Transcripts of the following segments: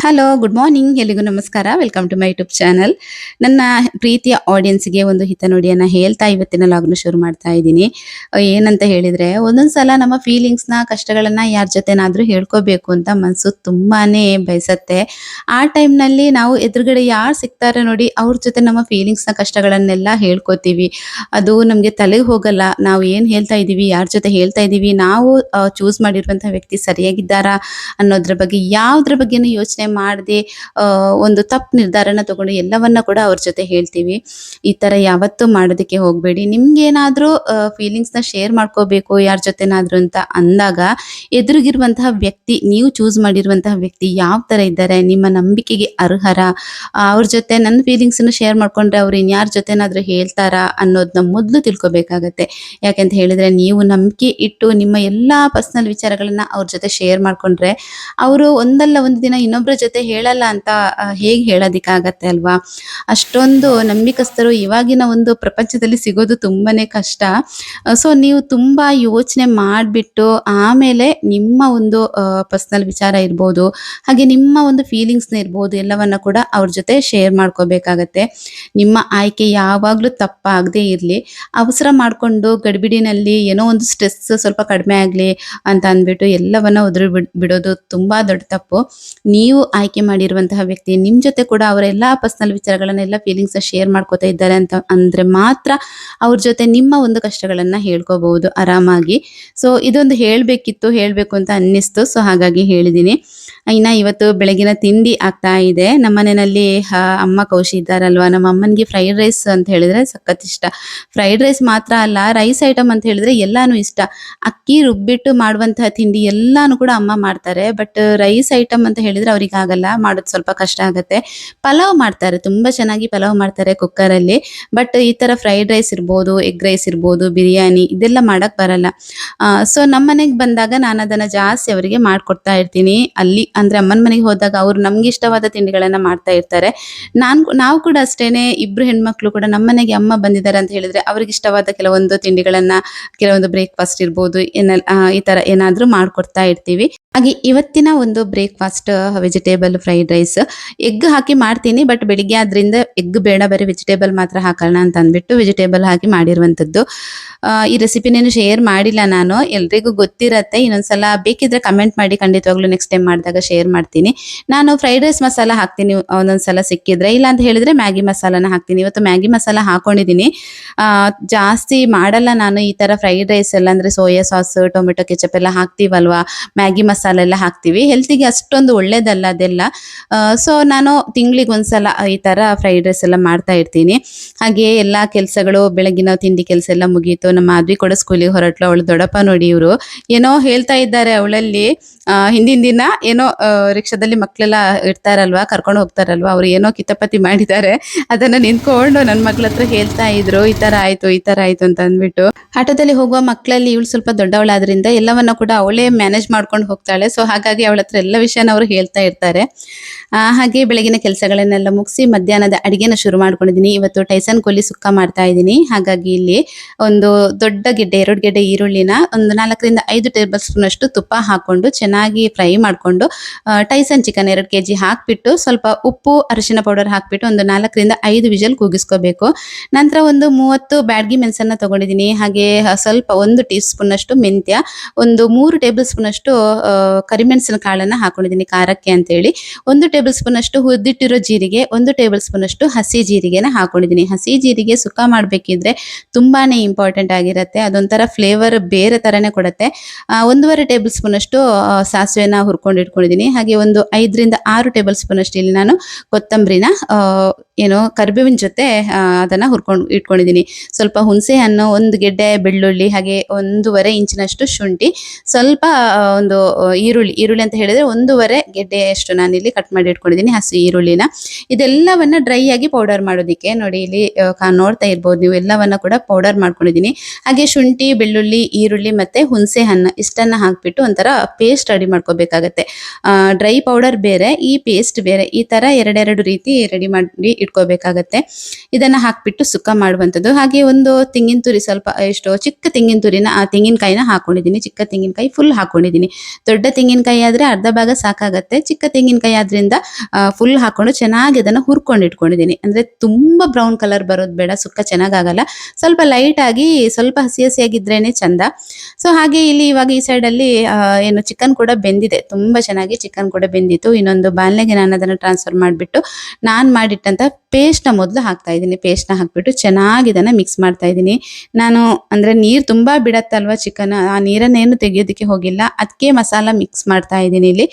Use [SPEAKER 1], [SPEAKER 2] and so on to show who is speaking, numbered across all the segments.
[SPEAKER 1] Hello, good morning. ಎಲ್ಲಿಗೂ ನಮಸ್ಕಾರ. Welcome to my YouTube channel. ನನ್ನ ಪ್ರೀತಿಯ ಆಡಿಯನ್ಸ್‌ಗೆ ಒಂದು ಹಿತನುಡಿಯನ್ನ ಹೇಳ್ತಾ ಇವತ್ತಿನ ಲಾಗ್‌ನ ಶುರು ಮಾಡ್ತಾ ಇದ್ದೀನಿ. ಏನಂತ ಹೇಳಿದ್ರೆ, ಒಂದೊಂದ್ ಸಲ ನಮ್ಮ ಫೀಲಿಂಗ್ಸ್‌ನ, ಕಷ್ಟಗಳನ್ನ ಯಾರ ಜೊತೆನಾದ್ರೂ ಹೇಳ್ಕೋಬೇಕು ಅಂತ ಮನ್ಸು ತುಂಬಾನೇ ಬಯಸತ್ತೆ. ಆ ಟೈಮ್‌ನಲ್ಲಿ ನಾವು ಎದುರುಗಡೆ ಯಾರು ಸಿಗ್ತಾರೆ ನೋಡಿ, ಅವ್ರ ಜೊತೆ ನಮ್ಮ ಫೀಲಿಂಗ್ಸ್‌ನ, ಕಷ್ಟಗಳನ್ನೆಲ್ಲ ಹೇಳ್ಕೋತೀವಿ. ಅದು ನಮ್ಗೆ ತಲೆಗೆ ಹೋಗಲ್ಲ. ನಾವು ಏನ್ ಹೇಳ್ತಾ ಇದೀವಿ, ಯಾರ ಜೊತೆ ಹೇಳ್ತಾ ಇದೀವಿ, ನಾವು ಚೂಸ್ ಮಾಡಿರುವಂತಹ ವ್ಯಕ್ತಿ ಸರಿಯಾಗಿದ್ದಾರಾ ಅನ್ನೋದ್ರ ಬಗ್ಗೆ ಯಾವ್ದ್ರ ಬಗ್ಗೆನೂ ಯೋಚನೆ ಮಾಡದೆ ಒಂದು ತಪ್ಪು ನಿರ್ಧಾರನ ತಗೊಂಡು ಎಲ್ಲವನ್ನ ಕೂಡ ಅವ್ರ ಜೊತೆ ಹೇಳ್ತೀವಿ. ಈ ತರ ಯಾವತ್ತೂ ಮಾಡೋದಕ್ಕೆ ಹೋಗ್ಬೇಡಿ. ನಿಮ್ಗೇನಾದ್ರೂ ಫೀಲಿಂಗ್ಸ್‌ನ ಶೇರ್ ಮಾಡ್ಕೋಬೇಕು ಯಾರ ಜೊತೆನಾದ್ರೂ ಅಂತ ಅಂದಾಗ, ಎದುರಿಗಿರುವಂತಹ ವ್ಯಕ್ತಿ, ನೀವು ಚೂಸ್ ಮಾಡಿರುವಂತಹ ವ್ಯಕ್ತಿ ಯಾವ ತರ ಇದ್ದಾರೆ, ನಿಮ್ಮ ನಂಬಿಕೆಗೆ ಅರ್ಹರ, ಅವ್ರ ಜೊತೆ ನನ್ನ ಫೀಲಿಂಗ್ಸನ್ನ ಶೇರ್ ಮಾಡ್ಕೊಂಡ್ರೆ ಅವ್ರು ಇನ್ಯಾರ ಜೊತೆನಾದ್ರೂ ಹೇಳ್ತಾರಾ ಅನ್ನೋದನ್ನ ಮೊದಲು ತಿಳ್ಕೊಬೇಕಾಗತ್ತೆ. ಯಾಕಂತ ಹೇಳಿದ್ರೆ, ನೀವು ನಂಬಿಕೆ ಇಟ್ಟು ನಿಮ್ಮ ಎಲ್ಲಾ ಪರ್ಸನಲ್ ವಿಚಾರಗಳನ್ನ ಅವ್ರ ಜೊತೆ ಶೇರ್ ಮಾಡ್ಕೊಂಡ್ರೆ, ಅವರು ಒಂದಲ್ಲ ಒಂದು ದಿನ ಇನ್ನೊಬ್ಬರ ಜೊತೆ ಹೇಳಲ್ಲ ಅಂತ ಹೇಗೆ ಹೇಳೋದಿಕ್ಕಾಗತ್ತೆ ಅಲ್ವಾ? ಅಷ್ಟೊಂದು ನಂಬಿಕಸ್ಥರು ಇವಾಗಿನ ಒಂದು ಪ್ರಪಂಚದಲ್ಲಿ ಸಿಗೋದು ತುಂಬಾನೇ ಕಷ್ಟ. ಸೊ ನೀವು ತುಂಬಾ ಯೋಚನೆ ಮಾಡ್ಬಿಟ್ಟು ಆಮೇಲೆ ನಿಮ್ಮ ಒಂದು ಪರ್ಸನಲ್ ವಿಚಾರ ಇರ್ಬೋದು, ಹಾಗೆ ನಿಮ್ಮ ಒಂದು ಫೀಲಿಂಗ್ಸ್‌ನ ಇರ್ಬೋದು, ಎಲ್ಲವನ್ನ ಕೂಡ ಅವ್ರ ಜೊತೆ ಶೇರ್ ಮಾಡ್ಕೋಬೇಕಾಗತ್ತೆ. ನಿಮ್ಮ ಆಯ್ಕೆ ಯಾವಾಗ್ಲೂ ತಪ್ಪಾಗದೇ ಇರ್ಲಿ. ಅವಸರ ಮಾಡ್ಕೊಂಡು ಗಡಿಬಿಡಿನಲ್ಲಿ ಏನೋ ಒಂದು ಸ್ಟ್ರೆಸ್ ಸ್ವಲ್ಪ ಕಡಿಮೆ ಆಗ್ಲಿ ಅಂತ ಅಂದ್ಬಿಟ್ಟು ಎಲ್ಲವನ್ನ ಉದುರಿ ಬಿಡೋದು ತುಂಬಾ ದೊಡ್ಡ ತಪ್ಪು. ನೀವು ಆಯ್ಕೆ ಮಾಡಿರುವಂತಹ ವ್ಯಕ್ತಿ ನಿಮ್ ಜೊತೆ ಕೂಡ ಅವರ ಎಲ್ಲಾ ಪರ್ಸನಲ್ ವಿಚಾರಗಳನ್ನೆಲ್ಲ ಫೀಲಿಂಗ್ಸ್ ಶೇರ್ ಮಾಡ್ಕೋತಾ ಇದ್ದಾರೆ ಅಂತ ಅಂದ್ರೆ ಮಾತ್ರ ಅವ್ರ ಜೊತೆ ನಿಮ್ಮ ಒಂದು ಕಷ್ಟಗಳನ್ನ ಹೇಳ್ಕೋಬಹುದು ಆರಾಮಾಗಿ. ಸೊ ಇದೊಂದು ಹೇಳ್ಬೇಕು ಅಂತ ಅನ್ನಿಸ್ತು. ಸೊ ಹಾಗಾಗಿ ಹೇಳಿದೀನಿ. ಇನ್ನ ಇವತ್ತು ಬೆಳಗಿನ ತಿಂಡಿ ಆಗ್ತಾ ಇದೆ. ನಮ್ಮನೆಯಲ್ಲಿ ಅಮ್ಮ ಕೌಶಿ ಇದ್ದಾರಲ್ವಾ, ನಮ್ಮ ಅಮ್ಮನಿಗೆ ಫ್ರೈಡ್ ರೈಸ್ ಅಂತ ಹೇಳಿದ್ರೆ ಸಖತ್ ಇಷ್ಟ. ಫ್ರೈಡ್ ರೈಸ್ ಮಾತ್ರ ಅಲ್ಲ, ರೈಸ್ ಐಟಮ್ ಅಂತ ಹೇಳಿದ್ರೆ ಎಲ್ಲಾನು ಇಷ್ಟ. ಅಕ್ಕಿ ರುಬ್ಬಿಟ್ಟು ಮಾಡುವಂತಹ ತಿಂಡಿ ಎಲ್ಲಾನು ಕೂಡ ಅಮ್ಮ ಮಾಡ್ತಾರೆ. ಬಟ್ ರೈಸ್ ಐಟಮ್ ಅಂತ ಹೇಳಿದ್ರೆ ಅವ್ರಿಗೆ ಆಗಲ್ಲ, ಮಾಡೋದು ಸ್ವಲ್ಪ ಕಷ್ಟ ಆಗತ್ತೆ. ಪಲಾವ್ ಮಾಡ್ತಾರೆ, ತುಂಬಾ ಚೆನ್ನಾಗಿ ಪಲಾವ್ ಮಾಡ್ತಾರೆ ಕುಕ್ಕರ್ ಅಲ್ಲಿ. ಬಟ್ ಈ ತರ ಫ್ರೈಡ್ ರೈಸ್ ಇರ್ಬೋದು, ಎಗ್ ರೈಸ್ ಇರ್ಬೋದು, ಬಿರಿಯಾನಿ ಇದೆಲ್ಲ ಮಾಡಕ್ ಬರಲ್ಲ. ಸೊ ನಮ್ಮ ಮನೆಗೆ ಬಂದಾಗ ನಾನು ಅದನ್ನ ಜಾಸ್ತಿ ಅವರಿಗೆ ಮಾಡ್ಕೊಡ್ತಾ ಇರ್ತೀನಿ. ಅಲ್ಲಿ ಅಂದ್ರೆ ಅಮ್ಮನ ಮನೆಗೆ ಹೋದಾಗ ಅವ್ರು ನಮ್ಗೆ ಇಷ್ಟವಾದ ತಿಂಡಿಗಳನ್ನ ಮಾಡ್ತಾ ಇರ್ತಾರೆ. ನಾವು ಕೂಡ ಅಷ್ಟೇನೆ, ಇಬ್ರು ಹೆಣ್ಮಕ್ಳು ಕೂಡ ನಮ್ಮ ಮನೆಗೆ ಅಮ್ಮ ಬಂದಿದ್ದಾರೆ ಅಂತ ಹೇಳಿದ್ರೆ ಅವ್ರಿಗೆ ಇಷ್ಟವಾದ ಕೆಲವೊಂದು ತಿಂಡಿಗಳನ್ನ, ಕೆಲವೊಂದು ಬ್ರೇಕ್‌ಫಾಸ್ಟ್ ಇರ್ಬೋದು, ಈ ತರ ಏನಾದ್ರೂ ಮಾಡ್ಕೊಡ್ತಾ ಇರ್ತೀವಿ. ಹಾಗೆ ಇವತ್ತಿನ ಒಂದು breakfast vegetable fried rice. Egg ಹಾಕಿ ಮಾಡ್ತೀನಿ, ಬಟ್ ಬೆಳಿಗ್ಗೆ ಆದ್ರಿಂದ ಎಗ್ ಬೇಡ, ಬರೀ ವೆಜಿಟೇಬಲ್ ಮಾತ್ರ ಹಾಕೋಣ ಅಂತ ಅಂದ್ಬಿಟ್ಟು ವೆಜಿಟೇಬಲ್ ಹಾಕಿ ಮಾಡಿರುವಂತದ್ದು. ಈ ರೆಸಿಪಿನೇನು ಶೇರ್ ಮಾಡಿಲ್ಲ ನಾನು, ಎಲ್ರಿಗೂ ಗೊತ್ತಿರತ್ತೆ. ಇನ್ನೊಂದ್ಸಲ ಬೇಕಿದ್ರೆ ಕಮೆಂಟ್ ಮಾಡಿ, ಖಂಡಿತವಾಗ್ಲೂ ನೆಕ್ಸ್ಟ್ ಟೈಮ್ ಮಾಡಿದಾಗ ಶೇರ್ ಮಾಡ್ತೀನಿ. ನಾನು ಫ್ರೈಡ್ ರೈಸ್ ಮಸಾಲ ಹಾಕ್ತೀನಿ ಒಂದೊಂದ್ಸಲ ಸಿಕ್ಕಿದ್ರೆ, ಇಲ್ಲ ಅಂತ ಹೇಳಿದ್ರೆ ಮ್ಯಾಗಿ ಮಸಾಲಾನ ಹಾಕ್ತೀನಿ. ಇವತ್ತು ಮ್ಯಾಗಿ ಮಸಾಲ ಹಾಕೊಂಡಿದ್ದೀನಿ. ಜಾಸ್ತಿ ಮಾಡಲ್ಲ ನಾನು ಈ ತರ ಫ್ರೈಡ್ ರೈಸ್ ಎಲ್ಲ. ಅಂದ್ರೆ ಸೋಯಾ ಸಾಸ್, ಟೊಮೆಟೊ ಕೆಚಪ್ ಎಲ್ಲ ಹಾಕ್ತಿವಲ್ವಾ, ಮ್ಯಾಗಿ ಮಸಾಲ ಎಲ್ಲ ಹಾಕ್ತಿವಿ. ಹೆಲ್ತಿಗೆ ಅಷ್ಟೊಂದು ಒಳ್ಳೇದಲ್ಲ ಅದೆಲ್ಲ. ಸೊ ನಾನು ತಿಂಗಳಿಗೆ ಒಂದ್ಸಲ ಈ ತರ ಫ್ರೈಡ್ ರೈಸ್ ಎಲ್ಲ ಮಾಡ್ತಾ ಇರ್ತೀನಿ. ಹಾಗೆ ಎಲ್ಲಾ ಕೆಲ್ಸಗಳು, ಬೆಳಗಿನ ತಿಂಡಿ ಕೆಲಸ ಎಲ್ಲ ಮುಗೀತು. ನಮ್ಮ ಮಾಧವಿ ಕೂಡ ಸ್ಕೂಲಿಗೆ ಹೊರಟ್ಲು. ಅವಳು ದೊಡ್ಡಪ್ಪ ನೋಡಿ, ಇವರು ಏನೋ ಹೇಳ್ತಾ ಇದ್ದಾರೆ ಅವಳಲ್ಲಿ. ಹಿಂದಿನ ದಿನ ಏನೋ ರಿಕ್ಷಾದಲ್ಲಿ ಮಕ್ಳೆಲ್ಲ ಇರ್ತಾರಲ್ವಾ, ಕರ್ಕೊಂಡು ಹೋಗ್ತಾರಲ್ವಾ, ಅವ್ರು ಏನೋ ಕಿತಾಪತಿ ಮಾಡಿದ್ದಾರೆ. ಅದನ್ನ ನಿಂತ್ಕೊಂಡು ನನ್ನ ಮಕ್ಳ ಹತ್ರ ಹೇಳ್ತಾ ಇದ್ರು, ಈ ತರ ಆಯ್ತು ಅಂತ ಅಂದ್ಬಿಟ್ಟು. ಆಟೋದಲ್ಲಿ ಹೋಗುವ ಮಕ್ಕಳಲ್ಲಿ ಇವಳು ಸ್ವಲ್ಪ ದೊಡ್ಡವಳಾದ್ರಿಂದ ಎಲ್ಲವನ್ನ ಕೂಡ ಅವಳೇ ಮ್ಯಾನೇಜ್ ಮಾಡ್ಕೊಂಡು ಹೋಗ್ತಾಳೆ. ಸೊ ಹಾಗಾಗಿ ಅವಳ ಹತ್ರ ಎಲ್ಲ ವಿಷಯನ ಅವ್ರು ಹೇಳ್ತಾ ಇರ್ತಾರೆ. ಹಾಗೆ ಬೆಳಗಿನ ಕೆಲಸಗಳನ್ನೆಲ್ಲ ಮುಗಿಸಿ ಮಧ್ಯಾಹ್ನದ ಅಡಿಗೆನ ಶುರು ಮಾಡ್ಕೊಂಡಿದ್ದೀನಿ. ಇವತ್ತು ಟೈಸನ್ ಕೊಲ್ಲಿ ಸುಕ್ಕ ಮಾಡ್ತಾ ಇದ್ದೀನಿ. ಹಾಗಾಗಿ ಇಲ್ಲಿ ಒಂದು ದೊಡ್ಡ ಗೆಡ್ಡೆ, 2 ಗೆಡ್ಡೆ ಈರುಳ್ಳಿನ ಒಂದು 4ರಿಂದ 5 ಟೇಬಲ್ ಸ್ಪೂನ್ ಅಷ್ಟು ತುಪ್ಪ ಹಾಕೊಂಡು ಚೆನ್ನಾಗಿ ಫ್ರೈ ಮಾಡ್ಕೊಂಡು, ಟೈಸನ್ ಚಿಕನ್ 2 kg ಹಾಕ್ಬಿಟ್ಟು ಸ್ವಲ್ಪ ಉಪ್ಪು, ಅರಿಶಿನ ಪೌಡರ್ ಹಾಕ್ಬಿಟ್ಟು ಒಂದು 4ರಿಂದ 5 ವಿಷಲ್ ಕೂಗಿಸ್ಕೋಬೇಕು. ನಂತರ ಒಂದು 30 ಬ್ಯಾಡಗಿ ಮೆಣಸನ್ನ ತಗೊಂಡಿದ್ದೀನಿ. ಹಾಗೆ ಸ್ವಲ್ಪ 1 ಟೀ ಸ್ಪೂನ್ ಅಷ್ಟು ಮೆಂತ್ಯ, ಒಂದು 3 ಟೇಬಲ್ ಸ್ಪೂನ್ ಅಷ್ಟು ಕರಿಮೆಣಸಿನ ಕಾಳನ್ನ ಹಾಕೊಂಡಿದ್ದೀನಿ ಖಾರಕ್ಕೆ ಅಂತ ಹೇಳಿ. 1 ಟೇಬಲ್ ಸ್ಪೂನ್ ಅಷ್ಟು ಹುರಿದಿಟ್ಟಿರೋ ಜೀರಿಗೆ, 1 ಟೇಬಲ್ ಸ್ಪೂನ್ ಅಷ್ಟು ಹಸಿ ಜೀರಿಗೆನ ಹಾಕೊಂಡಿದ್ದೀನಿ. ಹಸಿ ಜೀರಿಗೆ ಸುಕ್ಕ ಮಾಡ್ಬೇಕಿದ್ರೆ ತುಂಬಾನೇ ಇಂಪಾರ್ಟೆಂಟ್ ಆಗಿರುತ್ತೆ. ಅದೊಂಥರ ಫ್ಲೇವರ್ ಬೇರೆ ತರನೇ ಕೊಡುತ್ತೆ. 1.5 ಟೇಬಲ್ ಸ್ಪೂನ್ ಅಷ್ಟು ಸಾಸಿವೆನ ಹುರ್ಕೊಂಡು ಇಟ್ಕೊಂಡಿದ್ದೀನಿ. ಹಾಗೆ ಒಂದು 5ರಿಂದ 6 ಟೇಬಲ್ ಸ್ಪೂನ್ ಅಷ್ಟು ಇಲ್ಲಿ ನಾನು ಕೊತ್ತಂಬರಿನ ಕರಿಬೇವಿನ ಜೊತೆ ಅದನ್ನ ಹುರ್ಕೊಂಡು ಇಟ್ಕೊಂಡಿದ್ದೀನಿ. ಸ್ವಲ್ಪ ಹುಣಸೆ ಹಣ್ಣು, 1 ಗೆಡ್ಡೆ ಬೆಳ್ಳುಳ್ಳಿ, ಹಾಗೆ 1.5 ಇಂಚಿನಷ್ಟು ಶುಂಠಿ, ಸ್ವಲ್ಪ ಒಂದು ಈರುಳ್ಳಿ ಅಂತ ಹೇಳಿದ್ರೆ 1.5 ಗೆಡ್ಡೆಯಷ್ಟು ನಾನಿಲ್ಲಿ ಕಟ್ ಮಾಡಿ ಇಟ್ಕೊಂಡಿದ್ದೀನಿ ಹಸಿ ಈರುಳ್ಳಿನ. ಇದೆಲ್ಲವನ್ನ ಡ್ರೈ ಆಗಿ ಪೌಡರ್ ಮಾಡೋದಿಕ್ಕೆ ನೋಡಿ, ಇಲ್ಲಿ ನೋಡ್ತಾ ಇರ್ಬೋದು ನೀವು, ಎಲ್ಲವನ್ನ ಕೂಡ ಪೌಡರ್ ಮಾಡ್ಕೊಂಡಿದ್ದೀನಿ. ಹಾಗೆ ಶುಂಠಿ, ಬೆಳ್ಳುಳ್ಳಿ, ಈರುಳ್ಳಿ ಮತ್ತೆ ಹುಣಸೆ ಹಣ್ಣು ಇಷ್ಟನ್ನ ಹಾಕ್ಬಿಟ್ಟು ಒಂಥರ ಪೇಸ್ಟ್ ರೆಡಿ ಮಾಡ್ಕೋಬೇಕಾಗತ್ತೆ. ಡ್ರೈ ಪೌಡರ್ ಬೇರೆ, ಈ ಪೇಸ್ಟ್ ಬೇರೆ, ಈ ತರ ಎರಡೆರಡು ರೀತಿ ರೆಡಿ ಮಾಡಿ ಇಟ್ಕೋಬೇಕಾಗತ್ತೆ. ಇದನ್ನ ಹಾಕ್ಬಿಟ್ಟು ಸುಕ್ಕ ಮಾಡುವಂಥದ್ದು. ಹಾಗೆ ಒಂದು ತೆಂಗಿನ ತುರಿ, ಸ್ವಲ್ಪ ಚಿಕ್ಕ ತೆಂಗಿನ ತುರಿನ, ಆ ತೆಂಗಿನಕಾಯಿನ ಹಾಕೊಂಡಿದ್ದೀನಿ. ಚಿಕ್ಕ ತೆಂಗಿನಕಾಯಿ ಫುಲ್ ಹಾಕೊಂಡಿದ್ದೀನಿ. ದೊಡ್ಡ ತೆಂಗಿನಕಾಯಿ ಆದರೆ ಅರ್ಧ ಭಾಗ ಸಾಕಾಗತ್ತೆ, ಚಿಕ್ಕ ತೆಂಗಿನಕಾಯಿ ಆದ್ರಿಂದ ಫುಲ್ ಹಾಕೊಂಡು ಚೆನ್ನಾಗಿ ಅದನ್ನು ಹುರ್ಕೊಂಡು ಇಟ್ಕೊಂಡಿದ್ದೀನಿ. ಅಂದರೆ ತುಂಬ ಬ್ರೌನ್ ಕಲರ್ ಬರೋದು ಬೇಡ, ಸುಕ್ಕ ಚೆನ್ನಾಗಾಗಲ್ಲ. ಸ್ವಲ್ಪ ಲೈಟ್ ಆಗಿ ಸ್ವಲ್ಪ ಹಸಿ ಹಸಿಯಾಗಿದ್ರೇನೆ ಚಂದ. ಸೊ ಹಾಗೆ ಇಲ್ಲಿ ಇವಾಗ ಈ ಸೈಡಲ್ಲಿ ಏನು ಚಿಕನ್ ಕೂಡ ಬೆಂದಿದೆ, ತುಂಬ ಚೆನ್ನಾಗಿ ಚಿಕನ್ ಕೂಡ ಬೆಂದಿತ್ತು. ಇನ್ನೊಂದು ಬಾಣಲೆಗೆ ನಾನು ಅದನ್ನು ಟ್ರಾನ್ಸ್ಫರ್ ಮಾಡಿಬಿಟ್ಟು ನಾನು ಮಾಡಿಟ್ಟಂಥ ಪೇಸ್ಟ್ನ ಮೊದಲು ಹಾಕ್ತಾ ಇದ್ದೀನಿ. ಪೇಸ್ಟ್ನ ಹಾಕ್ಬಿಟ್ಟು ಚೆನ್ನಾಗಿ ಇದನ್ನು ಮಿಕ್ಸ್ ಮಾಡ್ತಾ ಇದ್ದೀನಿ. ನಾನು ಅಂದರೆ ನೀರು ತುಂಬ ಬಿಡತ್ತಲ್ವ ಚಿಕನ್, ಆ ನೀರನ್ನೇನು ತೆಗೆಯೋದಕ್ಕೆ ಹೋಗಿಲ್ಲ, ಅದಕ್ಕೆ ಮಸಾಲ ಮಿಕ್ಸ್ ಮಾಡ್ತಾ ಇದ್ದೀನಿ. ಇಲ್ಲಿ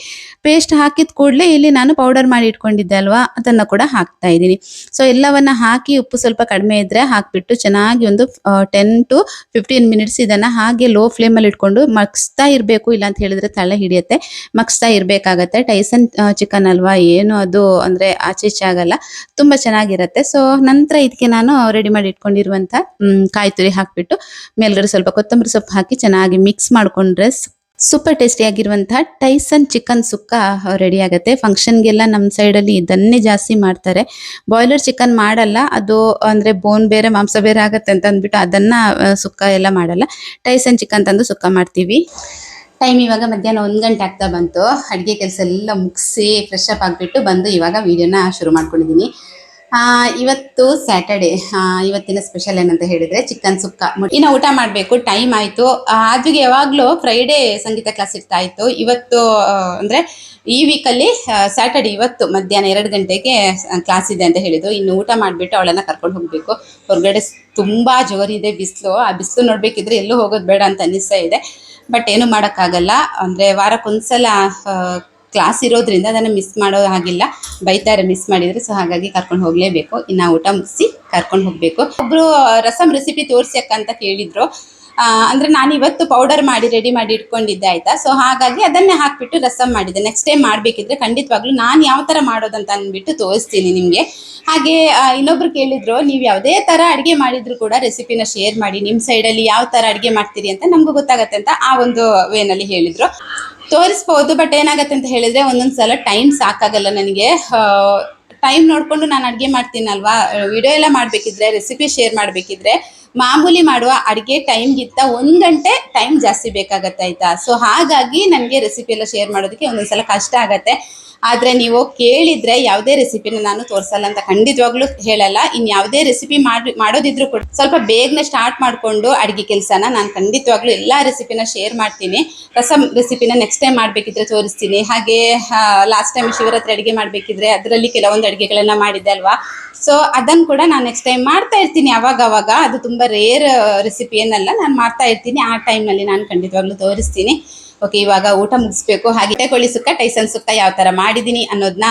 [SPEAKER 1] ಪೇಸ್ಟ್ ಹಾಕಿದ ಕೂಡಲೇ ಇಲ್ಲಿ ನಾನು ಪೌಡರ್ ಮಾಡಿ ಇಟ್ಕೊಂಡಿದ್ದೆ ಅಲ್ವಾ, ಅದನ್ನು ಕೂಡ ಹಾಕ್ತಾ ಇದ್ದೀನಿ. ಸೊ ಎಲ್ಲವನ್ನ ಹಾಕಿ ಉಪ್ಪು ಸ್ವಲ್ಪ ಕಡಿಮೆ ಇದ್ದರೆ ಹಾಕಿಬಿಟ್ಟು ಚೆನ್ನಾಗಿ ಒಂದು 10 to 15 ಮಿನಿಟ್ಸ್ ಇದನ್ನು ಹಾಗೆ ಲೋ ಫ್ಲೇಮಲ್ಲಿ ಇಟ್ಕೊಂಡು ಮಗ್ಸ್ತಾ ಇರಬೇಕು. ಇಲ್ಲ ಅಂತ ಹೇಳಿದ್ರೆ ತಳ ಹಿಡಿಯುತ್ತೆ, ಮಗ್ಸ್ತಾ ಇರಬೇಕಾಗತ್ತೆ. ಟೈಸನ್ ಚಿಕನ್ ಅಲ್ವಾ, ಏನು ಅದು ಅಂದರೆ ಆಚೆ ಈಚೆ ಆಗಲ್ಲ, ತುಂಬ ಚೆನ್ನಾಗಿರುತ್ತೆ. ಸೊ ನಂತರ ಇದಕ್ಕೆ ನಾನು ರೆಡಿ ಮಾಡಿ ಇಟ್ಕೊಂಡಿರುವಂಥ ಕಾಯಿ ತುರಿ ಹಾಕಿಬಿಟ್ಟು ಮೇಲ್ಗಡೆ ಸ್ವಲ್ಪ ಕೊತ್ತಂಬರಿ ಸೊಪ್ಪು ಹಾಕಿ ಚೆನ್ನಾಗಿ ಮಿಕ್ಸ್ ಮಾಡಿಕೊಂಡ್ರೆ ಸೂಪರ್ ಟೇಸ್ಟಿಯಾಗಿರುವಂತಹ ಟೈಸನ್ ಚಿಕನ್ ಸುಕ್ಕ ರೆಡಿ ಆಗುತ್ತೆ. ಫಂಕ್ಷನ್ಗೆಲ್ಲ ನಮ್ಮ ಸೈಡಲ್ಲಿ ಇದನ್ನೇ ಜಾಸ್ತಿ ಮಾಡ್ತಾರೆ. ಬಾಯ್ಲರ್ ಚಿಕನ್ ಮಾಡಲ್ಲ, ಅದು ಅಂದರೆ ಬೋನ್ ಬೇರೆ ಮಾಂಸ ಬೇರೆ ಆಗುತ್ತೆ ಅಂತ ಅಂದ್ಬಿಟ್ಟು ಅದನ್ನು ಸುಕ್ಕ ಎಲ್ಲ ಮಾಡಲ್ಲ. ಟೈಸನ್ ಚಿಕನ್ ತಂದು ಸುಕ್ಕ ಮಾಡ್ತೀವಿ. ಟೈಮ್ ಇವಾಗ ಮಧ್ಯಾಹ್ನ 1 ಗಂಟೆ ಆಗ್ತಾ ಬಂತು. ಅಡುಗೆ ಕೆಲಸ ಎಲ್ಲ ಮುಗಿಸಿ ಫ್ರೆಶ್ ಅಪ್ ಆಗಿಬಿಟ್ಟು ಬಂದು ಇವಾಗ ವೀಡಿಯೋನ ಶುರು ಮಾಡ್ಕೊಂಡಿದ್ದೀನಿ. ಇವತ್ತು ಸ್ಯಾಟರ್ಡೆ, ಇವತ್ತಿನ ಸ್ಪೆಷಲ್ ಏನಂತ ಹೇಳಿದರೆ ಚಿಕನ್ ಸುಕ್ಕ. ಇನ್ನು ಊಟ ಮಾಡಬೇಕು, ಟೈಮ್ ಆಯಿತು. ಆದ್ವಿಗೆ ಯಾವಾಗಲೂ ಫ್ರೈಡೇ ಸಂಗೀತ ಕ್ಲಾಸ್ ಇರ್ತಾ ಇತ್ತು. ಇವತ್ತು ಅಂದರೆ ಈ ವೀಕಲ್ಲಿ ಸ್ಯಾಟರ್ಡೆ ಇವತ್ತು ಮಧ್ಯಾಹ್ನ 2 ಗಂಟೆಗೆ ಕ್ಲಾಸ್ ಇದೆ ಅಂತ ಹೇಳಿದ್ದು. ಇನ್ನು ಊಟ ಮಾಡಿಬಿಟ್ಟು ಅವಳನ್ನು ಕರ್ಕೊಂಡು ಹೋಗಬೇಕು. ಹೊರಗಡೆ ತುಂಬ ಜೋರಿದೆ ಬಿಸಿಲು. ಆ ಬಿಸಿಲು ನೋಡಬೇಕಿದ್ರೆ ಎಲ್ಲೂ ಹೋಗೋದು ಬೇಡ ಅಂತ ಅನ್ನಿಸ್ತಾ ಇದೆ. ಬಟ್ ಏನು ಮಾಡೋಕ್ಕಾಗಲ್ಲ, ಅಂದರೆ ವಾರಕ್ಕೊಂದ್ಸಲ ಕ್ಲಾಸ್ ಇರೋದ್ರಿಂದ ಅದನ್ನು ಮಿಸ್ ಮಾಡೋ ಹಾಗಿಲ್ಲ, ಬೈತಾರೆ ಮಿಸ್ ಮಾಡಿದರೆ. ಸೊ ಹಾಗಾಗಿ ಕರ್ಕೊಂಡು ಹೋಗಲೇಬೇಕು. ಇನ್ನು ಊಟ ಮುಗಿಸಿ ಕರ್ಕೊಂಡು ಹೋಗಬೇಕು. ಒಬ್ಬರು ರಸಮ್ ರೆಸಿಪಿ ತೋರಿಸಿ ಅಕ್ಕ ಅಂತ ಕೇಳಿದರು. ಅಂದರೆ ನಾನು ಇವತ್ತು ಪೌಡರ್ ಮಾಡಿ ರೆಡಿ ಮಾಡಿ ಇಟ್ಕೊಂಡಿದ್ದೆ ಆಯಿತಾ. ಸೊ ಹಾಗಾಗಿ ಅದನ್ನೇ ಹಾಕಿಬಿಟ್ಟು ರಸಮ್ ಮಾಡಿದ್ದೆ. ನೆಕ್ಸ್ಟ್ ಟೈಮ್ ಮಾಡಬೇಕಿದ್ರೆ ಖಂಡಿತವಾಗ್ಲೂ ನಾನು ಯಾವ ಥರ ಮಾಡೋದಂತ ಅಂದ್ಬಿಟ್ಟು ತೋರಿಸ್ತೀನಿ ನಿಮಗೆ. ಹಾಗೆ ಇನ್ನೊಬ್ರು ಕೇಳಿದ್ರು, ನೀವು ಯಾವುದೇ ಥರ ಅಡುಗೆ ಮಾಡಿದ್ರು ಕೂಡ ರೆಸಿಪಿನ ಶೇರ್ ಮಾಡಿ, ನಿಮ್ಮ ಸೈಡಲ್ಲಿ ಯಾವ ಥರ ಅಡುಗೆ ಮಾಡ್ತೀರಿ ಅಂತ ನಮಗೂ ಗೊತ್ತಾಗತ್ತೆ ಅಂತ ಆ ಒಂದು ವೇನಲ್ಲಿ ಹೇಳಿದರು. ತೋರಿಸ್ಬೋದು, ಬಟ್ ಏನಾಗತ್ತೆ ಅಂತ ಹೇಳಿದರೆ ಒಂದೊಂದು ಸಲ ಟೈಮ್ ಸಾಕಾಗಲ್ಲ ನನಗೆ. ಟೈಮ್ ನೋಡಿಕೊಂಡು ನಾನು ಅಡುಗೆ ಮಾಡ್ತೀನಲ್ವಾ, ವಿಡಿಯೋ ಎಲ್ಲ ಮಾಡಬೇಕಿದ್ರೆ, ರೆಸಿಪಿ ಶೇರ್ ಮಾಡಬೇಕಿದ್ರೆ ಮಾಮೂಲಿ ಮಾಡುವ ಅಡುಗೆ ಟೈಮ್ಗಿಂತ 1 ಗಂಟೆ ಟೈಮ್ ಜಾಸ್ತಿ ಬೇಕಾಗತ್ತೆ ಆಯಿತಾ. ಸೊ ಹಾಗಾಗಿ ನನಗೆ ರೆಸಿಪಿ ಎಲ್ಲ ಶೇರ್ ಮಾಡೋದಕ್ಕೆ ಒಂದೊಂದು ಸಲ ಕಷ್ಟ ಆಗುತ್ತೆ. ಆದರೆ ನೀವು ಕೇಳಿದರೆ ಯಾವುದೇ ರೆಸಿಪಿನ ನಾನು ತೋರಿಸಲ್ಲ ಅಂತ ಖಂಡಿತವಾಗ್ಲೂ ಹೇಳಲ್ಲ. ಇನ್ನು ಯಾವುದೇ ರೆಸಿಪಿ ಮಾಡೋದಿದ್ರು ಕೂಡ ಸ್ವಲ್ಪ ಬೇಗನೆ ಸ್ಟಾರ್ಟ್ ಮಾಡಿಕೊಂಡು ಅಡುಗೆ ಕೆಲಸನ ನಾನು ಖಂಡಿತವಾಗ್ಲೂ ಎಲ್ಲ ರೆಸಿಪಿನ ಶೇರ್ ಮಾಡ್ತೀನಿ. ರಸಮ್ ರೆಸಿಪಿನ ನೆಕ್ಸ್ಟ್ ಟೈಮ್ ಮಾಡಬೇಕಿದ್ರೆ ತೋರಿಸ್ತೀನಿ. ಹಾಗೆ ಲಾಸ್ಟ್ ಟೈಮ್ ಶಿವರಾತ್ರಿ ಅಡುಗೆ ಮಾಡಬೇಕಿದ್ರೆ ಅದರಲ್ಲಿ ಕೆಲವೊಂದು ಅಡುಗೆಗಳನ್ನು ಮಾಡಿದ್ದೆ ಅಲ್ವಾ. ಸೊ ಅದನ್ನು ಕೂಡ ನಾನು ನೆಕ್ಸ್ಟ್ ಟೈಮ್ ಮಾಡ್ತಾ ಇರ್ತೀನಿ ಅವಾಗವಾಗ. ಅದು ತುಂಬ ರೇರ್ ರೆಸಿಪಿ ಏನಲ್ಲ, ನಾನು ಮಾಡ್ತಾ ಇರ್ತೀನಿ. ಆ ಟೈಮ್ನಲ್ಲಿ ನಾನು ಖಂಡಿತವಾಗ್ಲೂ ತೋರಿಸ್ತೀನಿ. ಓಕೆ, ಇವಾಗ ಊಟ ಮುಗಿಸ್ಬೇಕು. ಹಾಗೆ ಕೋಳಿ ಸುಕ್ಕ, ಟೈಸನ್ ಸುಕ್ಕ ಯಾವ ಥರ ಮಾಡಿದ್ದೀನಿ ಅನ್ನೋದನ್ನ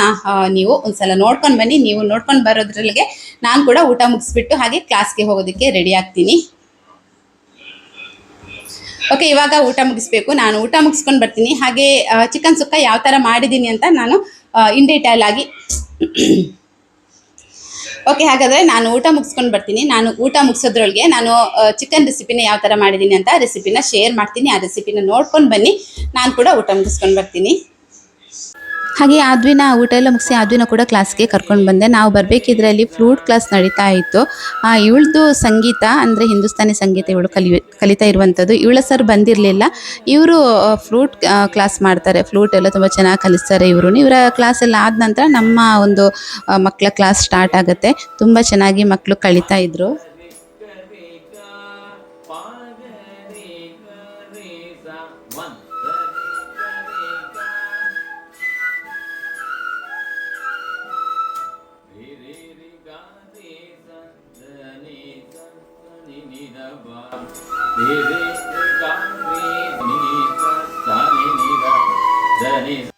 [SPEAKER 1] ನೀವು ಒಂದ್ಸಲ ನೋಡ್ಕೊಂಡು ಬನ್ನಿ. ನೀವು ನೋಡ್ಕೊಂಡು ಬರೋದ್ರಲ್ಲಿಗೆ ನಾನು ಕೂಡ ಊಟ ಮುಗಿಸ್ಬಿಟ್ಟು ಹಾಗೆ ಕ್ಲಾಸ್ಗೆ ಹೋಗೋದಕ್ಕೆ ರೆಡಿ ಆಗ್ತೀನಿ. ಓಕೆ, ಇವಾಗ ಊಟ ಮುಗಿಸ್ಬೇಕು. ನಾನು ಊಟ ಮುಗಿಸ್ಕೊಂಡು ಬರ್ತೀನಿ. ಹಾಗೆ ಚಿಕನ್ ಸುಕ್ಕ ಯಾವ ಥರ ಮಾಡಿದ್ದೀನಿ ಅಂತ ನಾನು ಇನ್ ಡೀಟೇಲ್ ಆಗಿ ಓಕೆ, ಹಾಗಾದರೆ ನಾನು ಊಟ ಮುಗಿಸ್ಕೊಂಡು ಬರ್ತೀನಿ. ನಾನು ಊಟ ಮುಗಿಸೋದ್ರೊಳಗೆ ನಾನು ಚಿಕನ್ ರೆಸಿಪಿನ ಯಾವ ಥರ ಮಾಡಿದ್ದೀನಿ ಅಂತ ರೆಸಿಪಿನ ಶೇರ್ ಮಾಡ್ತೀನಿ. ಆ ರೆಸಿಪಿನ ನೋಡ್ಕೊಂಡು ಬನ್ನಿ, ನಾನು ಕೂಡ ಊಟ ಮುಗಿಸ್ಕೊಂಡು ಬರ್ತೀನಿ. ಹಾಗೆ ಆದ್ವಿನ ಊಟ ಎಲ್ಲ ಮುಗಿಸಿ ಆದ್ವಿನ ಕೂಡ ಕ್ಲಾಸ್ಗೆ ಕರ್ಕೊಂಡು ಬಂದೆ. ನಾವು ಬರಬೇಕಿದ್ರೆ ಅಲ್ಲಿ ಫ್ಲೂಟ್ ಕ್ಲಾಸ್ ನಡೀತಾ ಇತ್ತು. ಇವಳದು ಸಂಗೀತ ಅಂದರೆ ಹಿಂದೂಸ್ತಾನಿ ಸಂಗೀತ ಇವಳು ಕಲಿತಾ ಇರುವಂಥದ್ದು. ಇವಳ ಸರ್ ಬಂದಿರಲಿಲ್ಲ, ಇವರು ಫ್ಲೂಟ್ ಕ್ಲಾಸ್ ಮಾಡ್ತಾರೆ. ಫ್ಲೂಟ್ ಎಲ್ಲ ತುಂಬ ಚೆನ್ನಾಗಿ ಕಲಿಸ್ತಾರೆ ಇವರು. ಇವರ ಕ್ಲಾಸ್ ಎಲ್ಲ ಆದ ನಂತರ ನಮ್ಮ ಒಂದು ಮಕ್ಕಳ ಕ್ಲಾಸ್ ಸ್ಟಾರ್ಟ್ ಆಗುತ್ತೆ. ತುಂಬ ಚೆನ್ನಾಗಿ ಮಕ್ಕಳು ಕಲಿತಾ ಇದ್ರು.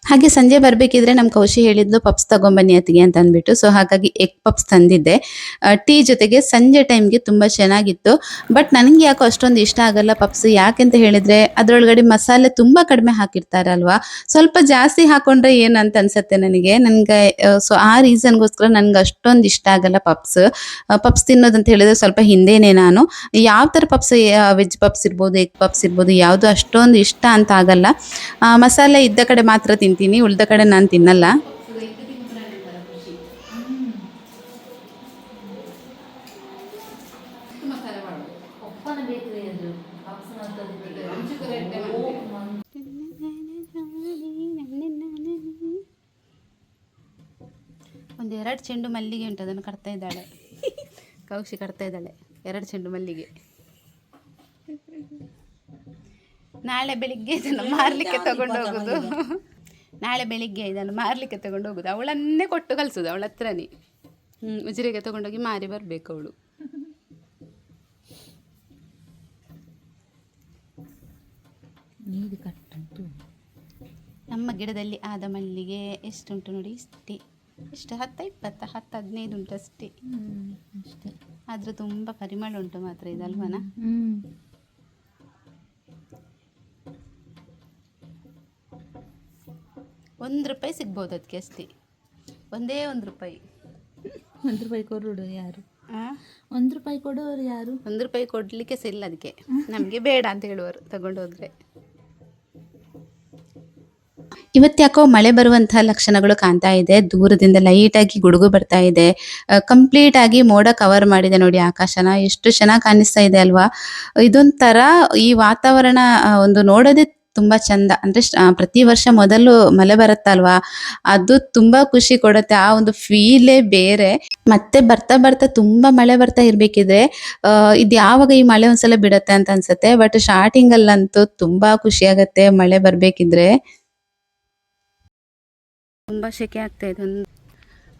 [SPEAKER 1] ಹಾಗೆ ಸಂಜೆ ಬರಬೇಕಿದ್ರೆ ನಮ್ಮ ಕೌಶಿ ಹೇಳಿದ್ಲು ಪಪ್ಸ್ ತಗೊಂಬನ್ನಿ ಅತ್ತಿಗೆ ಅಂತ ಅಂದ್ಬಿಟ್ಟು. ಸೊ ಹಾಗಾಗಿ ಎಗ್ ಪಪ್ಸ್ ತಂದಿದ್ದೆ ಟೀ ಜೊತೆಗೆ. ಸಂಜೆ ಟೈಮ್ಗೆ ತುಂಬ ಚೆನ್ನಾಗಿತ್ತು. ಬಟ್ ನನಗೆ ಯಾಕೋ ಅಷ್ಟೊಂದು ಇಷ್ಟ ಆಗಲ್ಲ ಪಪ್ಸ್. ಯಾಕೆಂತ ಹೇಳಿದರೆ ಅದರೊಳಗಡೆ ಮಸಾಲೆ ತುಂಬ ಕಡಿಮೆ ಹಾಕಿರ್ತಾರಲ್ವಾ, ಸ್ವಲ್ಪ ಜಾಸ್ತಿ ಹಾಕೊಂಡ್ರೆ ಏನಂತ ಅನ್ಸುತ್ತೆ ನನಗೆ. ಸೊ ಆ ರೀಸನ್ಗೋಸ್ಕರ ನನಗೆ ಅಷ್ಟೊಂದು ಇಷ್ಟ ಆಗಲ್ಲ ಪಪ್ಸ್ ತಿನ್ನೋದಂತ ಹೇಳಿದ್ರೆ ಸ್ವಲ್ಪ ಹಿಂದೆನೇ ನಾನು ಯಾವ ಥರ ಪಪ್ಸ್, ವೆಜ್ ಪಪ್ಸ್ ಇರ್ಬೋದು, ಎಗ್ ಪಪ್ಸ್ ಇರ್ಬೋದು, ಯಾವುದು ಅಷ್ಟೊಂದು ಇಷ್ಟ ಅಂತ ಆಗಲ್ಲ. ಮಸಾಲೆ ಇದ್ದ ಕಡೆ ಮಾತ್ರ ತಿಂತೀನಿ, ಉಳಿದ ಕಡೆ ನಾನು ತಿನ್ನಲ್ಲ. ಒಂದು 2 ಚೆಂಡು ಮಲ್ಲಿಗೆ ಉಂಟು, ಅದನ್ನು ಕಟ್ತಾ ಇದ್ದಾಳೆ ಕೌಶಿ, ಕಟ್ತಾ ಇದ್ದಾಳೆ 2 ಚೆಂಡು ಮಲ್ಲಿಗೆ. ನಾಳೆ ಬೆಳಿಗ್ಗೆ ಇದನ್ನು ಮಾರಲಿಕ್ಕೆ ತಗೊಂಡು ಹೋಗೋದು, ನಾಳೆ ಬೆಳಿಗ್ಗೆ ಇದನ್ನು ಮಾರಲಿಕ್ಕೆ ತಗೊಂಡು ಹೋಗೋದು. ಅವಳನ್ನೇ ಕೊಟ್ಟು ಕಲಿಸೋದು, ಅವಳ ಹತ್ರನೇ. ಉಜಿರೆಗೆ ತಗೊಂಡೋಗಿ ಮಾರಿ ಬರಬೇಕು ಅವಳು.
[SPEAKER 2] ನೀರು ಕಟ್ಟುಂಟು.
[SPEAKER 1] ನಮ್ಮ ಗಿಡದಲ್ಲಿ ಆದ ಮಲ್ಲಿಗೆ ಎಷ್ಟುಂಟು ನೋಡಿ, ಇಷ್ಟೇ. ಎಷ್ಟು 10, 20, 10, 15 ಉಂಟು ಅಷ್ಟೇ.
[SPEAKER 2] ಅಷ್ಟೇ.
[SPEAKER 1] ಆದರೂ ತುಂಬ ಪರಿಮಳ ಉಂಟು ಮಾತ್ರ ಇದಲ್ವನ. ₹1 ಸಿಗ್ಬೋದು ಅದಕ್ಕೆ ಅಷ್ಟೇ, ಒಂದೇ ₹1.
[SPEAKER 2] ₹1 ಕೊಡೋರು ಯಾರು? ₹1 ಕೊಡೋರು ಯಾರು?
[SPEAKER 1] ₹1 ಕೊಡಲಿಕ್ಕೆ ಸಹ ಇಲ್ಲ ಅದಕ್ಕೆ, ನಮಗೆ ಬೇಡ ಅಂತ ಹೇಳುವರು ತಗೊಂಡು ಹೋದರೆ. ಇವತ್ತ್ಯಾಕೋ ಮಳೆ ಬರುವಂತಹ ಲಕ್ಷಣಗಳು ಕಾಣ್ತಾ ಇದೆ. ದೂರದಿಂದ ಲೈಟಾಗಿ ಗುಡುಗು ಬರ್ತಾ ಇದೆ. ಕಂಪ್ಲೀಟ್ ಆಗಿ ಮೋಡ ಕವರ್ ಮಾಡಿದೆ ನೋಡಿ ಆಕಾಶನ. ಎಷ್ಟು ಚೆನ್ನಾಗಿ ಕಾಣಿಸ್ತಾ ಇದೆ ಅಲ್ವಾ. ಇದೊಂಥರ ಈ ವಾತಾವರಣ ಒಂದು ನೋಡೋದೇ ತುಂಬ ಚಂದ. ಅಂದರೆ ಪ್ರತಿ ವರ್ಷ ಮೊದಲು ಮಳೆ ಬರುತ್ತಲ್ವಾ, ಅದು ತುಂಬ ಖುಷಿ ಕೊಡುತ್ತೆ. ಆ ಒಂದು ಫೀಲೇ ಬೇರೆ. ಮತ್ತೆ ಬರ್ತಾ ಬರ್ತಾ ತುಂಬ ಮಳೆ ಬರ್ತಾ ಇರಬೇಕಿದ್ರೆ ಇದು ಯಾವಾಗ ಈ ಮಳೆ ಒಂದ್ಸಲ ಬಿಡುತ್ತೆ ಅಂತ ಅನ್ಸುತ್ತೆ. ಬಟ್ ಸ್ಟಾರ್ಟಿಂಗಲ್ಲಂತೂ ತುಂಬ ಖುಷಿ ಆಗುತ್ತೆ ಮಳೆ ಬರಬೇಕಿದ್ರೆ. ತುಂಬ ಸೆಕೆ ಆಗ್ತಾಯಿದೆ.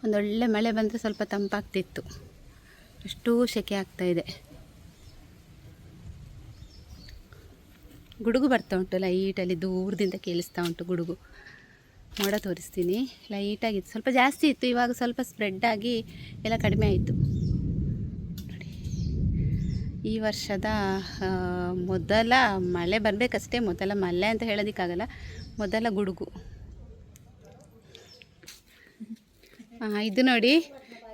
[SPEAKER 1] ಒಂದೊಳ್ಳೆ ಮಳೆ ಬಂದರೆ ಸ್ವಲ್ಪ ತಂಪಾಗ್ತಿತ್ತು, ಅಷ್ಟೂ ಸೆಕೆ ಆಗ್ತಾಯಿದೆ. ಗುಡುಗು ಬರ್ತಾ ಉಂಟು ಲೈಟಲ್ಲಿ, ದೂರದಿಂದ ಕೇಳಿಸ್ತಾ ಉಂಟು ಗುಡುಗು. ಮೋಡ ತೋರಿಸ್ತೀನಿ. ಲೈಟಾಗಿತ್ತು, ಸ್ವಲ್ಪ ಜಾಸ್ತಿ ಇತ್ತು, ಇವಾಗ ಸ್ವಲ್ಪ ಸ್ಪ್ರೆಡ್ ಆಗಿ ಎಲ್ಲ ಕಡಿಮೆ ಆಯಿತು ನೋಡಿ. ಈ ವರ್ಷದ ಮೊದಲ ಮಳೆ ಬರಬೇಕಷ್ಟೇ, ಮೊದಲ ಮಳೆ ಅಂತ ಹೇಳೋದಕ್ಕಾಗಲ್ಲ, ಮೊದಲ ಗುಡುಗು. ಇದು ನೋಡಿ,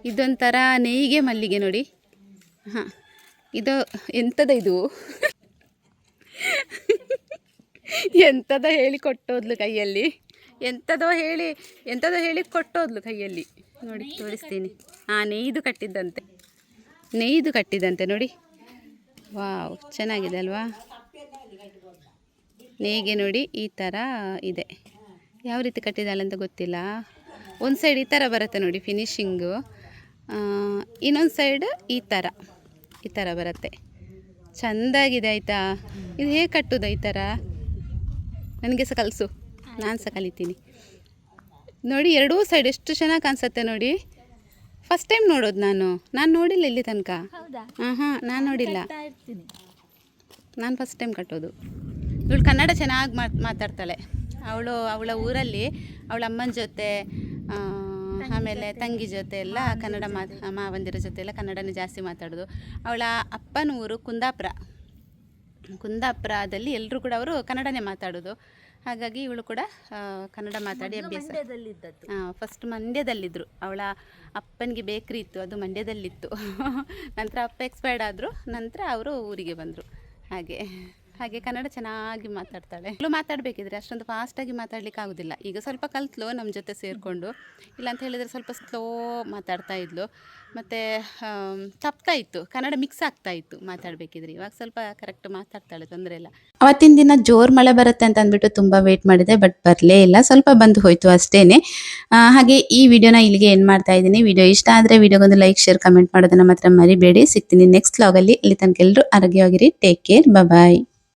[SPEAKER 1] ಇದೊಂಥರ ನೇಯ್ಗೆ ಮಲ್ಲಿಗೆ ನೋಡಿ. ಹಾಂ, ಇದು ಎಂಥದ ಇದು ಎಂಥದೋ ಹೇಳಿ ಕೊಟ್ಟೋದ್ಲು ಕೈಯಲ್ಲಿ, ಎಂಥದೋ ಹೇಳಿ ಕೊಟ್ಟೋದ್ಲು ಕೈಯಲ್ಲಿ ನೋಡಿ, ತೋರಿಸ್ತೀನಿ. ನೇಯ್ದು ಕಟ್ಟಿದ್ದಂತೆ ನೋಡಿ. ವಾವ್, ಚೆನ್ನಾಗಿದೆ ಅಲ್ವಾ. ನೇಯ್ಗೆ ನೋಡಿ ಈ ಥರ ಇದೆ. ಯಾವ ರೀತಿ ಕಟ್ಟಿದ್ದಾಳೆ ಅಂತ ಗೊತ್ತಿಲ್ಲ. ಒಂದು ಸೈಡ್ ಈ ಥರ ಬರುತ್ತೆ ನೋಡಿ ಫಿನಿಶಿಂಗು, ಇನ್ನೊಂದು ಸೈಡ್ ಈ ಥರ ಬರುತ್ತೆ. ಚೆಂದಾಗಿದೆ ಆಯಿತಾ. ಇದು ಹೇಗೆ ಕಟ್ಟೋದು ಈ ಥರ? ನನಗೆ ಸಹ ಕಲಿಸು, ನಾನು ಸಹ ಕಲಿತೀನಿ ನೋಡಿ. ಎರಡೂ ಸೈಡ್ ಎಷ್ಟು ಚೆನ್ನಾಗಿ ಕಾಣಿಸುತ್ತೆ ನೋಡಿ. ಫಸ್ಟ್ ಟೈಮ್ ನೋಡೋದು ನಾನು ನೋಡಿಲ್ಲ ಇಲ್ಲಿ ತನಕ. ಹಾಂ, ನಾನು ನೋಡಿಲ್ಲ, ನಾನು ಫಸ್ಟ್ ಟೈಮ್ ಕಟ್ಟೋದು. ಇವಳು ಕನ್ನಡ ಚೆನ್ನಾಗಿ ಮಾತಾಡ್ತಾಳೆ. ಅವಳ ಊರಲ್ಲಿ ಅವಳ ಅಮ್ಮನ ಜೊತೆ, ಆಮೇಲೆ ತಂಗಿ ಜೊತೆ ಎಲ್ಲ ಕನ್ನಡ ಮಾವಂದಿರ ಜೊತೆ ಎಲ್ಲ ಕನ್ನಡನೇ ಜಾಸ್ತಿ ಮಾತಾಡೋದು. ಅವಳ ಅಪ್ಪನ ಊರು ಕುಂದಾಪುರದಲ್ಲಿ ಎಲ್ಲರೂ ಕೂಡ ಅವರು ಕನ್ನಡನೇ ಮಾತಾಡೋದು. ಹಾಗಾಗಿ ಇವಳು ಕೂಡ ಕನ್ನಡ ಮಾತಾಡಿ ಅಭ್ಯಾಸ. ಫಸ್ಟ್ ಮಂಡ್ಯದಲ್ಲಿದ್ದರು. ಅವಳ ಅಪ್ಪನಿಗೆ ಬೇಕ್ರಿ ಇತ್ತು, ಅದು ಮಂಡ್ಯದಲ್ಲಿತ್ತು. ನಂತರ ಅಪ್ಪ ಎಕ್ಸ್ಪೈರ್ಡ್ ಆದರು, ನಂತರ ಅವರು ಊರಿಗೆ ಬಂದರು. ಹಾಗೆ ಕನ್ನಡ ಚೆನ್ನಾಗಿ ಮಾತಾಡ್ತಾಳೆ. ಇವಳು ಮಾತಾಡಬೇಕಿದ್ರೆ ಅಷ್ಟೊಂದು ಫಾಸ್ಟಾಗಿ ಮಾತಾಡ್ಲಿಕ್ಕೆ ಆಗೋದಿಲ್ಲ. ಈಗ ಸ್ವಲ್ಪ ಕಲ್ತ್ಲು ನಮ್ಮ ಜೊತೆ ಸೇರಿಕೊಂಡು. ಇಲ್ಲಾಂತ ಹೇಳಿದರೆ ಸ್ವಲ್ಪ ಸ್ಲೋ ಮಾತಾಡ್ತಾ ಇದ್ಲು, ಮತ್ತು ತಪ್ತಾ ಇತ್ತು, ಕನ್ನಡ ಮಿಕ್ಸ್ ಆಗ್ತಾ ಇತ್ತು ಮಾತಾಡಬೇಕಿದ್ರೆ. ಇವಾಗ ಸ್ವಲ್ಪ ಕರೆಕ್ಟ್ ಮಾತಾಡ್ತಾಳೆ, ತೊಂದರೆ ಇಲ್ಲ. ಅವತ್ತಿನ ದಿನ ಜೋರು ಮಳೆ ಬರುತ್ತೆ ಅಂತ ಅಂದ್ಬಿಟ್ಟು ತುಂಬ ವೇಟ್ ಮಾಡಿದೆ, ಬಟ್ ಬರಲೇ ಇಲ್ಲ, ಸ್ವಲ್ಪ ಬಂದು ಹೋಯಿತು ಅಷ್ಟೇ. ಹಾಗೆ ಈ ವಿಡಿಯೋನ ಇಲ್ಲಿಗೆ ಏನು ಮಾಡ್ತಾ ಇದ್ದೀನಿ. ವಿಡಿಯೋ ಇಷ್ಟ ಆದರೆ ವಿಡಿಯೋಗೊಂದು ಲೈಕ್, ಶೇರ್, ಕಮೆಂಟ್ ಮಾಡೋದನ್ನು ಮಾತ್ರ ಮರಿಬೇಡಿ. ಸಿಗ್ತೀನಿ ನೆಕ್ಸ್ಟ್ ವ್ಲಾಗಲ್ಲಿ. ಅಲ್ಲಿ ತನಕ ಎಲ್ಲರೂ ಆರೋಗ್ಯವಾಗಿರಿ. ಟೇಕ್ ಕೇರ್, ಬಾಯ್.